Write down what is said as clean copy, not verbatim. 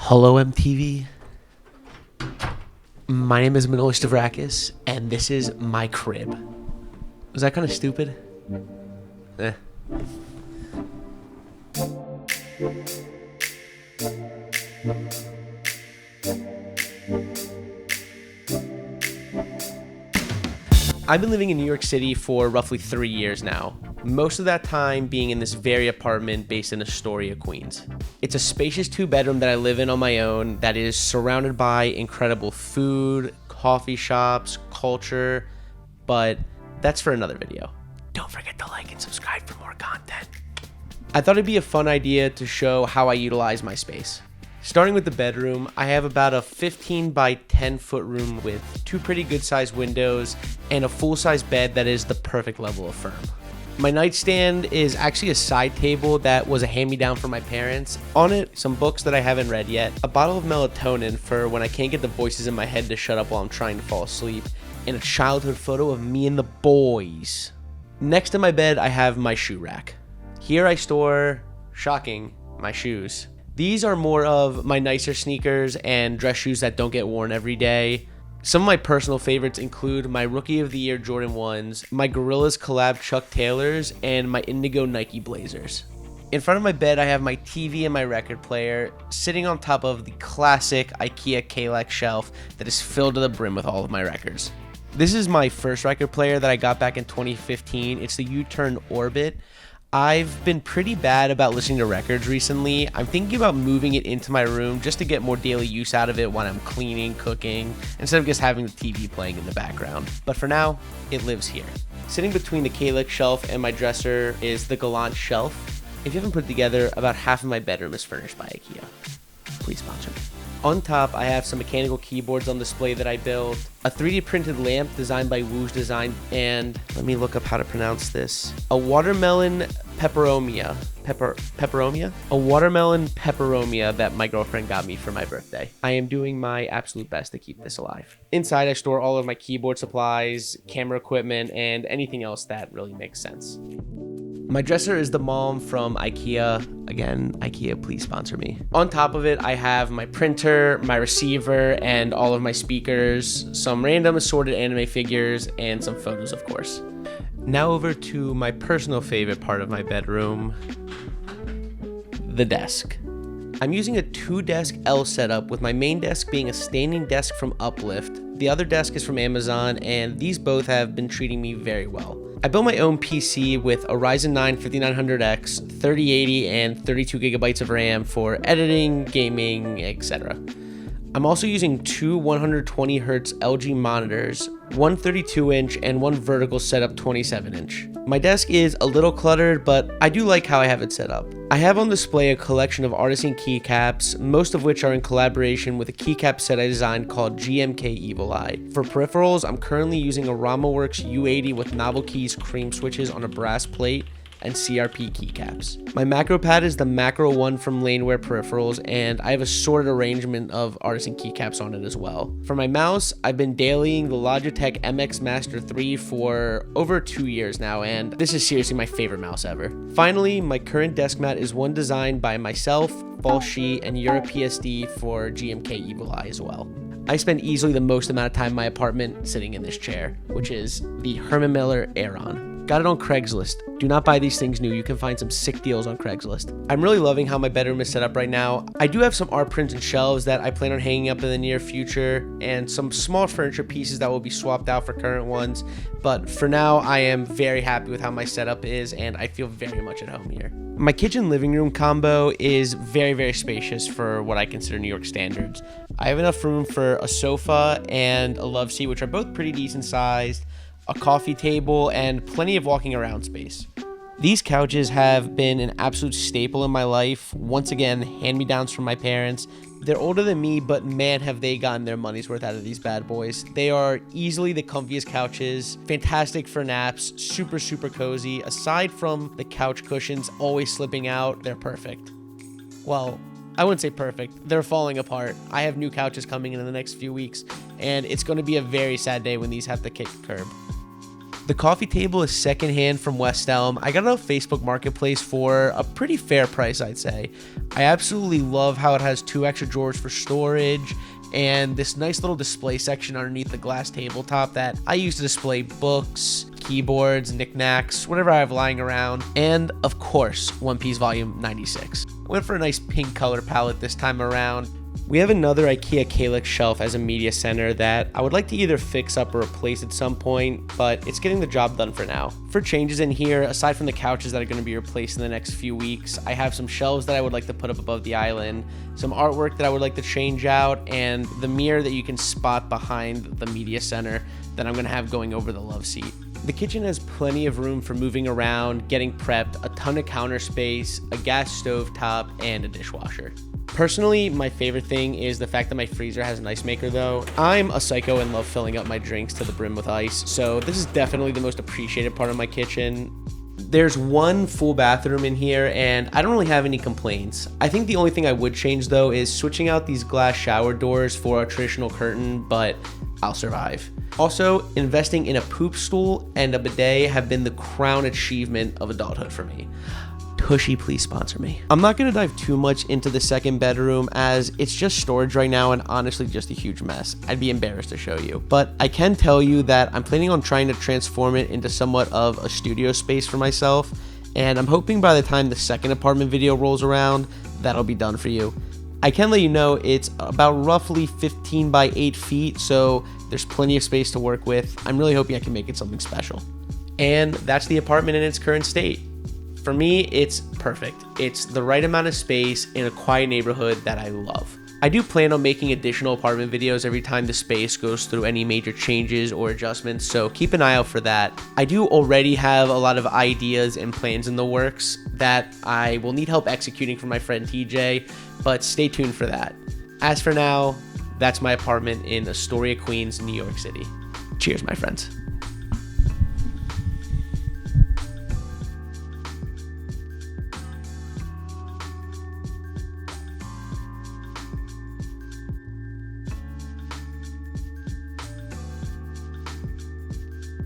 Hello, MTV. My name is Manoli, and this is my crib. Was that kind of stupid? Eh. I've been living in New York City for roughly 3 years now, most of that time being in this very apartment based in Astoria, Queens. It's a spacious 2-bedroom that I live in on my own that is surrounded by incredible food, coffee shops, culture, but that's for another video. Don't forget to like and subscribe for more content. I thought it'd be a fun idea to show how I utilize my space. Starting with the bedroom, I have about a 15 by 10 foot room with 2 pretty good sized windows and a full size bed that is the perfect level of firm. My nightstand is actually a side table that was a hand-me-down from my parents. On it, some books that I haven't read yet, a bottle of melatonin for when I can't get the voices in my head to shut up while I'm trying to fall asleep, and a childhood photo of me and the boys. Next to my bed, I have my shoe rack. Here I store, shocking, my shoes. These are more of my nicer sneakers and dress shoes that don't get worn every day. Some of my personal favorites include my Rookie of the Year Jordan 1s, my Gorillaz collab Chuck Taylors, and my Indigo Nike Blazers. In front of my bed, I have my TV and my record player sitting on top of the classic IKEA Kallax shelf that is filled to the brim with all of my records. This is my first record player that I got back in 2015. It's the U-Turn Orbit. I've been pretty bad about listening to records recently. I'm thinking about moving it into my room just to get more daily use out of it when I'm cleaning, cooking, instead of just having the TV playing in the background. But for now, it lives here. Sitting between the Kallax shelf and my dresser is the Gallant shelf. If you haven't put it together, about half of my bedroom is furnished by IKEA. Please sponsor me. On top, I have some mechanical keyboards on display that I built, a 3D printed lamp designed by Woo's Design, and let me look up how to pronounce this. A watermelon pepperomia. Pepperomia? A watermelon pepperomia that my girlfriend got me for my birthday. I am doing my absolute best to keep this alive. Inside, I store all of my keyboard supplies, camera equipment, and anything else that really makes sense. My dresser is the Mom from IKEA. Again, IKEA, please sponsor me. On top of it, I have my printer, my receiver, and all of my speakers, some random assorted anime figures, and some photos, of course. Now over to my personal favorite part of my bedroom, the desk. I'm using a 2-desk L setup with my main desk being a standing desk from Uplift. The other desk is from Amazon, and these both have been treating me very well. I built my own PC with a Ryzen 9 5900X, 3080, and 32 gigabytes of RAM for editing, gaming, etc. I'm also using 2 120Hz LG monitors, one 32-inch and one vertical setup 27-inch. My desk is a little cluttered, but I do like how I have it set up. I have on display a collection of artisan keycaps, most of which are in collaboration with a keycap set I designed called GMK Evil Eye. For peripherals, I'm currently using a RamaWorks U80 with Novel Keys cream switches on a brass plate and CRP keycaps. My macro pad is the Macro One from Laneware Peripherals, and I have a sorted arrangement of artisan keycaps on it as well. For my mouse, I've been dailying the Logitech MX Master 3 for over 2 years now, and this is seriously my favorite mouse ever. Finally, my current desk mat is one designed by myself, Fall Sheet, and Europe PSD for GMK Evil Eye as well. I spend easily the most amount of time in my apartment sitting in this chair, which is the Herman Miller Aeron. Got it on Craigslist. Do not buy these things new. You can find some sick deals on Craigslist. I'm really loving how my bedroom is set up right now. I do have some art prints and shelves that I plan on hanging up in the near future, and some small furniture pieces that will be swapped out for current ones. But for now, I am very happy with how my setup is, and I feel very much at home here. My kitchen living room combo is very, very spacious for what I consider New York standards. I have enough room for a sofa and a love seat, which are both pretty decent sized, a coffee table, and plenty of walking around space. These couches have been an absolute staple in my life. Once again, hand-me-downs from my parents. They're older than me, but man, have they gotten their money's worth out of these bad boys. They are easily the comfiest couches, fantastic for naps, super, super cozy. Aside from the couch cushions always slipping out, they're perfect. Well, I wouldn't say perfect. They're falling apart. I have new couches coming in the next few weeks, and it's going to be a very sad day when these have to kick the curb. The coffee table is secondhand from West Elm. I got it off Facebook Marketplace for a pretty fair price, I'd say. I absolutely love how it has 2 extra drawers for storage and this nice little display section underneath the glass tabletop that I use to display books, keyboards, knickknacks, whatever I have lying around, and of course, One Piece Volume 96. I went for a nice pink color palette this time around. We have another IKEA Calyx shelf as a media center that I would like to either fix up or replace at some point, but it's getting the job done for now. For changes in here, aside from the couches that are going to be replaced in the next few weeks, I have some shelves that I would like to put up above the island, some artwork that I would like to change out, and the mirror that you can spot behind the media center that I'm going to have going over the love seat. The kitchen has plenty of room for moving around, getting prepped, a ton of counter space, a gas stove top, and a dishwasher. Personally, my favorite thing is the fact that my freezer has an ice maker though. I'm a psycho and love filling up my drinks to the brim with ice, so this is definitely the most appreciated part of my kitchen. There's one full bathroom in here and I don't really have any complaints. I think the only thing I would change though is switching out these glass shower doors for a traditional curtain, but I'll survive. Also, investing in a poop stool and a bidet have been the crown achievement of adulthood for me. Tushy, please sponsor me. I'm not going to dive too much into the second bedroom as it's just storage right now and honestly just a huge mess. I'd be embarrassed to show you. But I can tell you that I'm planning on trying to transform it into somewhat of a studio space for myself, and I'm hoping by the time the second apartment video rolls around, that'll be done for you. I can let you know it's about roughly 15 by 8 feet, so there's plenty of space to work with. I'm really hoping I can make it something special. And that's the apartment in its current state. For me, it's perfect. It's the right amount of space in a quiet neighborhood that I love. I do plan on making additional apartment videos every time the space goes through any major changes or adjustments, so keep an eye out for that. I do already have a lot of ideas and plans in the works that I will need help executing from my friend TJ, but stay tuned for that. As for now, that's my apartment in Astoria, Queens, New York City. Cheers, my friends.